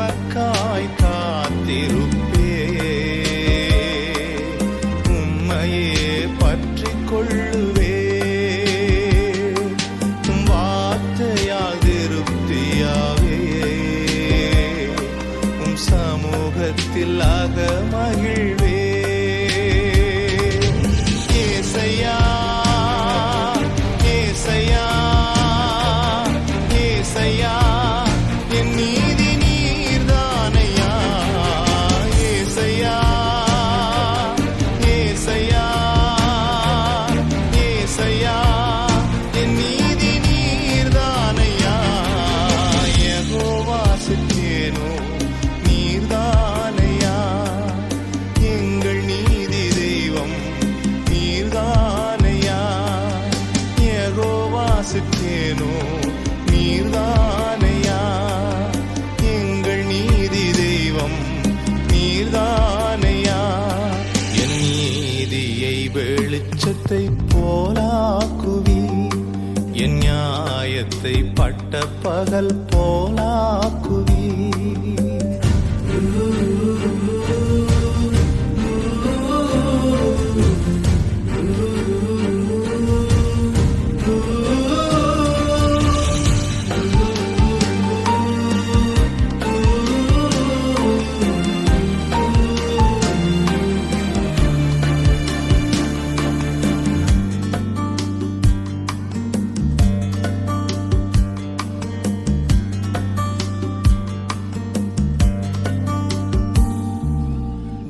உமக்காய் காத்திருப்பே, உம்மையே பற்றிக் கொள்ளுவே, உம் வார்த்தையால் திருப்தியாவே, உம் சமூகத்தில் அகமகிழ்வே. ஏசையா ஏசையா ஏசையா என் நீதி நீர்தானையா. ஏசையா ஏசையா ஏசையா என் நீதி நீர்தானையா. யெகோவா சித்தேனோ நீர்தானையா, எங்கள் நீதி தெய்வம் நீர்தானையா. யெகோவா சித்தேனோ நீர்தானையா, எங்கள் நீதி தெய்வம் நீர்தானையா. என் நீதியை வெளிச்சத்தை போலாக்குவி, என் நியாயத்தை பட்ட பகல் போலாக்குவி.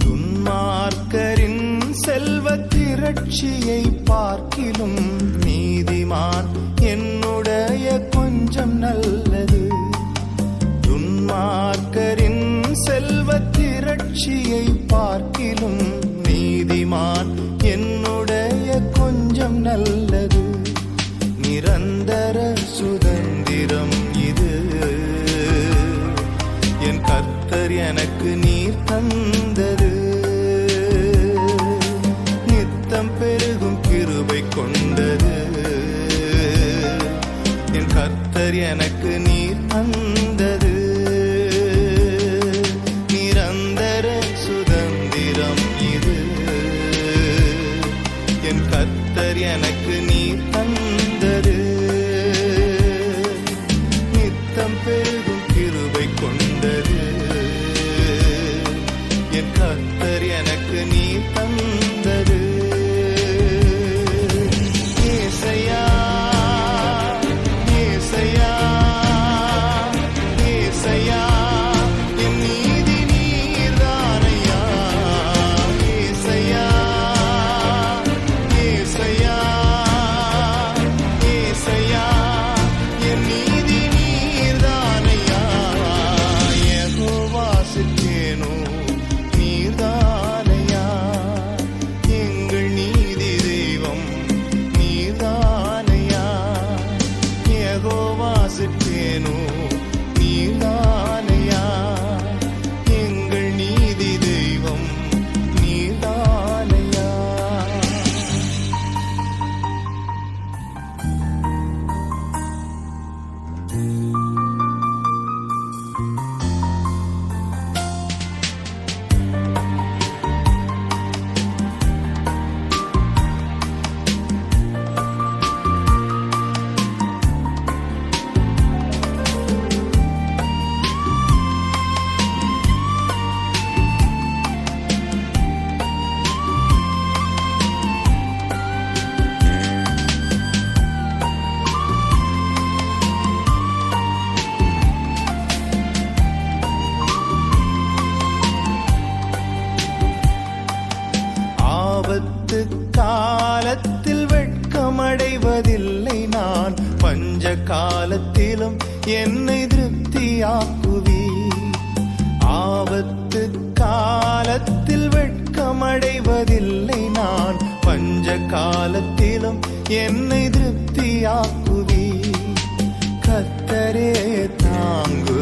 துன்மார்க்கரின் செல்வத் திரட்சியை பார்க்கிலும் நீதிமான் என்னுடைய கொஞ்சம் நல்லது. துன்மார்க்கரின் செல்வத் திரட்சியை பார்க்கிலும் நீதிமான் என்னுடைய கொஞ்சம் நல்லது. நிரந்தர சுதந்திரம் இது, என் கர்த்தர் எனக்கு நீர் தந்தது. நித்தம் பெருகும் கிருபை கொண்டது, என் கர்த்தர் எனக்கு நீர் தந்தது. நிரந்தர சுதந்திரம் இது, என் கர்த்தர் எனக்கு நீர் தந்தது. நித்தம் பெருகும் கிருபை கொண்டது, என் கர்த்தர் எனக்கு நீர் தந்தது. ஏசையா ஏசையா ஏசையா என் நீதி நீர்தானையா. ஏசையா ஏசையா ஏசையா என் நீதி நீர்தானையா. யெகோவா சித்தேனோ நீர்தானையா, எங்கள் நீதி தெய்வம் நீர்தானையா. யெகோவா சித்தேனோ நீர்தானையா, எங்கள் நீதி தெய்வம் நீர்தானையா. ஆபத்து காலத்தில் வெட்கமடைவதில்லை நான், பஞ்ச காலத்திலும் என்னை திருப்தியாக்குவி. ஆபத்து காலத்தில் வெட்கமடைவதில்லை நான், பஞ்ச காலத்திலும் என்னை திருப்தியாக்குவி. கர்த்தரே தாங்கு